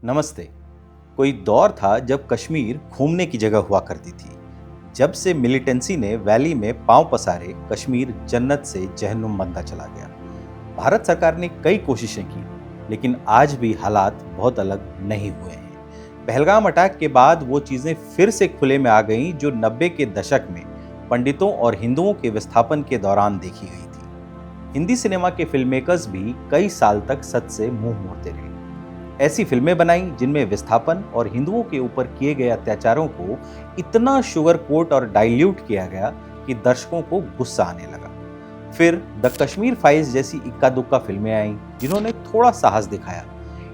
नमस्ते। कोई दौर था जब कश्मीर घूमने की जगह हुआ करती थी। जब से मिलिटेंसी ने वैली में पांव पसारे, कश्मीर जन्नत से जहन्नुम बनता चला गया। भारत सरकार ने कई कोशिशें की, लेकिन आज भी हालात बहुत अलग नहीं हुए हैं। पहलगाम अटैक के बाद वो चीजें फिर से खुले में आ गईं जो 90 के दशक में पंडितों और हिंदुओं के विस्थापन के दौरान देखी गई थी। हिंदी सिनेमा के फिल्म मेकर्स भी कई साल तक सच से मुंह मोड़ते रहे। ऐसी फिल्में बनाई जिनमें विस्थापन और हिंदुओं के ऊपर किए गए अत्याचारों को इतना शुगर कोट और डाइल्यूट किया गया कि दर्शकों को गुस्सा आने लगा। फिर द कश्मीर फाइल्स जैसी इक्का दुक्का फिल्में आईं जिन्होंने थोड़ा साहस दिखाया।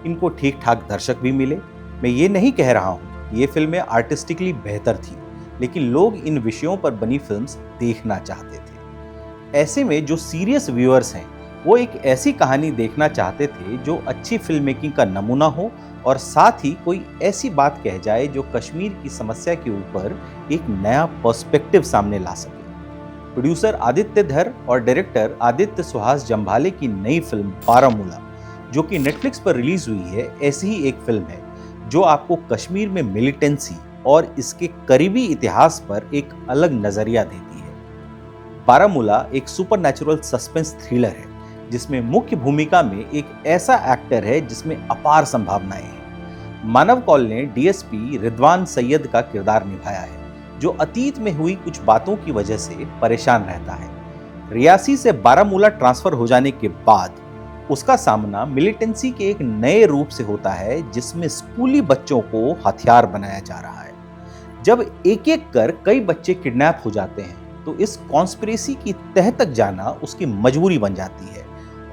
इनको ठीक ठाक दर्शक भी मिले। मैं ये नहीं कह रहा हूँ कि ये फिल्में आर्टिस्टिकली बेहतर थी, लेकिन लोग इन विषयों पर बनी फिल्म्स देखना चाहते थे। ऐसे में जो सीरियस व्यूअर्स हैं वो एक ऐसी कहानी देखना चाहते थे जो अच्छी फिल्म मेकिंग का नमूना हो और साथ ही कोई ऐसी बात कह जाए जो कश्मीर की समस्या के ऊपर एक नया पर्सपेक्टिव सामने ला सके। प्रोड्यूसर आदित्य धर और डायरेक्टर आदित्य सुहास जम्भाले की नई फिल्म बारामूला, जो कि नेटफ्लिक्स पर रिलीज हुई है, ऐसी ही एक फिल्म है जो आपको कश्मीर में मिलिटेंसी और इसके करीबी इतिहास पर एक अलग नजरिया देती है। बारामूला एक सुपरनैचुरल सस्पेंस थ्रिलर है जिसमें मुख्य भूमिका में एक ऐसा एक्टर है जिसमें अपार संभावनाएं हैं। मानव कौल ने डीएसपी रिदवान सैयद का किरदार निभाया है, जो अतीत में हुई कुछ बातों की वजह से परेशान रहता है। रियासी से बारामूला ट्रांसफर हो जाने के बाद उसका सामना मिलिटेंसी के एक नए रूप से होता है जिसमें स्कूली बच्चों को हथियार बनाया जा रहा है। जब एक एक कर कई बच्चे किडनैप हो जाते हैं तो इस कॉन्स्पिरेसी की तह तक जाना उसकी मजबूरी बन जाती है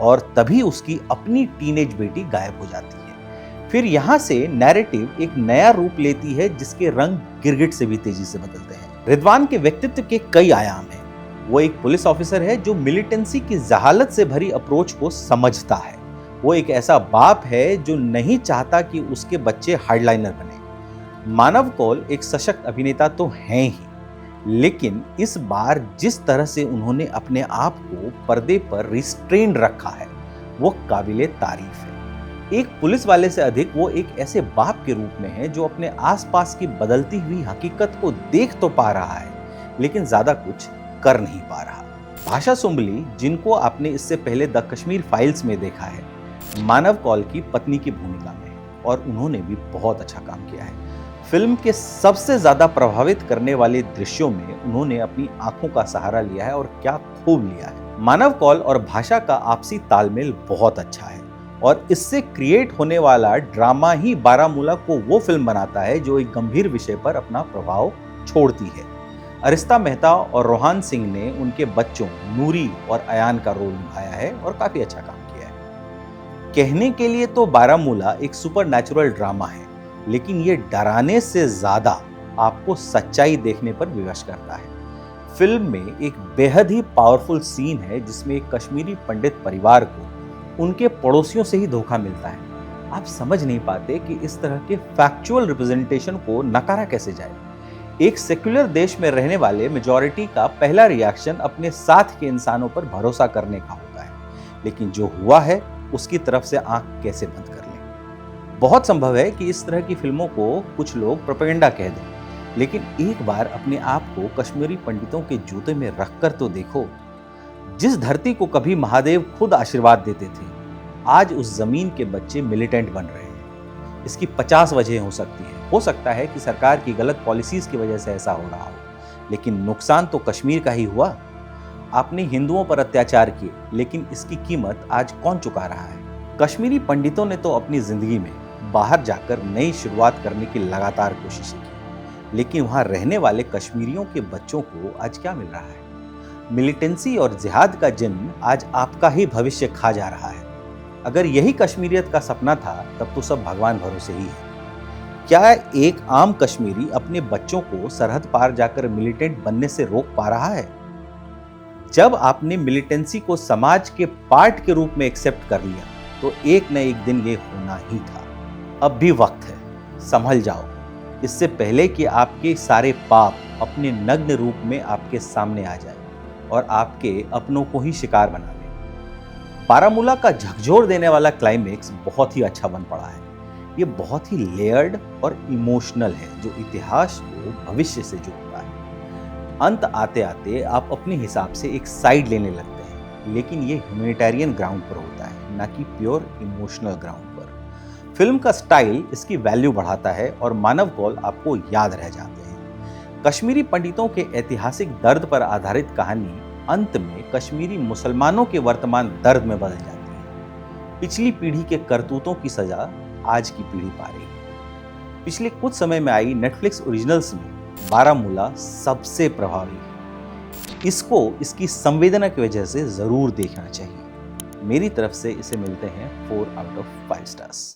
और तभी उसकी अपनी टीनेज बेटी गायब हो जाती है। फिर यहां से नैरेटिव एक नया रूप लेती है जिसके रंग गिरगिट से भी तेजी से बदलते हैं। रिदवान के व्यक्तित्व के कई आयाम हैं। वो एक पुलिस ऑफिसर है जो मिलिटेंसी की जहालत से भरी अप्रोच को समझता है। वो एक ऐसा बाप है जो नहीं चाहता कि उसके बच्चे हार्डलाइनर बने। मानव कौल एक सशक्त अभिनेता तो हैं ही, लेकिन इस बार जिस तरह से उन्होंने अपने आप को पर्दे पर रिस्ट्रेन रखा है वो काबिले तारीफ है। एक पुलिस वाले से अधिक वो एक ऐसे बाप के रूप में है जो अपने आसपास की बदलती हुई हकीकत को देख तो पा रहा है, लेकिन ज्यादा कुछ कर नहीं पा रहा। भाषा सुंबली, जिनको आपने इससे पहले द कश्मीर फाइल्स में देखा है, मानव कौल की पत्नी की भूमिका में है और उन्होंने भी बहुत अच्छा काम किया है। फिल्म के सबसे ज्यादा प्रभावित करने वाले दृश्यों में उन्होंने अपनी आंखों का सहारा लिया है और क्या खूब लिया है। मानव कौल और भाषा का आपसी तालमेल बहुत अच्छा है और इससे क्रिएट होने वाला ड्रामा ही बारामूला को वो फिल्म बनाता है जो एक गंभीर विषय पर अपना प्रभाव छोड़ती है। अरिस्ता मेहता और रोहान सिंह ने उनके बच्चों नूरी और अयान का रोल निभाया है और काफी अच्छा काम किया है। कहने के लिए तो बारामूला एक सुपरनैचुरल ड्रामा है, लेकिन ये डराने से ज्यादा आपको सच्चाई देखने पर विवश करता है। फिल्म में एक बेहद ही पावरफुल सीन है जिसमें एक कश्मीरी पंडित परिवार को उनके पड़ोसियों से ही धोखा मिलता है। आप समझ नहीं पाते कि इस तरह के फैक्चुअल रिप्रेजेंटेशन को नकारा कैसे जाए। एक सेक्युलर देश में रहने वाले मेजॉरिटी का पहला रिएक्शन अपने साथ के इंसानों पर भरोसा करने का होता है, लेकिन जो हुआ है उसकी तरफ से आंख कैसे बंद कर लें। बहुत संभव है कि इस तरह की फिल्मों को कुछ लोग प्रोपेगेंडा कह दें, लेकिन एक बार अपने आप को कश्मीरी पंडितों के जूते में रखकर तो देखो। जिस धरती को कभी महादेव खुद आशीर्वाद देते थे, आज उस जमीन के बच्चे मिलिटेंट बन रहे हैं। इसकी 50 वजह हो सकती है। हो सकता है कि सरकार की गलत पॉलिसीज की वजह से ऐसा हो रहा हो, लेकिन नुकसान तो कश्मीर का ही हुआ। आपने हिंदुओं पर अत्याचार किए, लेकिन इसकी कीमत आज कौन चुका रहा है? कश्मीरी पंडितों ने तो अपनी जिंदगी में बाहर जाकर नई शुरुआत करने की लगातार कोशिशें की, लेकिन वहां रहने वाले कश्मीरियों के बच्चों को आज क्या मिल रहा है? मिलिटेंसी और जिहाद का जिन्न आज आपका ही भविष्य खा जा रहा है। अगर यही कश्मीरियत का सपना था, तब तो सब भगवान भरोसे ही है। क्या एक आम कश्मीरी अपने बच्चों को सरहद पार जाकर मिलिटेंट बनने से रोक पा रहा है? जब आपने मिलिटेंसी को समाज के पार्ट के रूप में एक्सेप्ट कर लिया, तो एक न एक दिन ये होना ही था। अब भी वक्त है, संभल जाओ, इससे पहले कि आपके सारे पाप अपने नग्न रूप में आपके सामने आ जाए और आपके अपनों को ही शिकार बना ले। बारामूला का झकझोर देने वाला क्लाइमेक्स बहुत ही अच्छा बन पड़ा है। ये बहुत ही लेयर्ड और इमोशनल है, जो इतिहास को भविष्य से जोड़ता है। अंत आते आते आप अपने हिसाब से एक साइड लेने लगते हैं, लेकिन ये ह्यूमैनिटेरियन ग्राउंड पर होता है, ना कि प्योर इमोशनल ग्राउंड पर। फिल्म का स्टाइल इसकी वैल्यू बढ़ाता है और मानव कौल आपको याद रह जाते हैं। कश्मीरी पंडितों के ऐतिहासिक दर्द पर आधारित कहानी अंत में कश्मीरी मुसलमानों के वर्तमान दर्द में बदल जाती है। पिछली पीढ़ी के करतूतों की सजा आज की पीढ़ी पा रही है। पिछले कुछ समय में आई नेटफ्लिक्स ओरिजिनल्स में बारामूला सबसे प्रभावी है। इसको इसकी संवेदना की वजह से जरूर देखना चाहिए। मेरी तरफ से इसे मिलते हैं 4 आउट ऑफ 5 स्टार्स।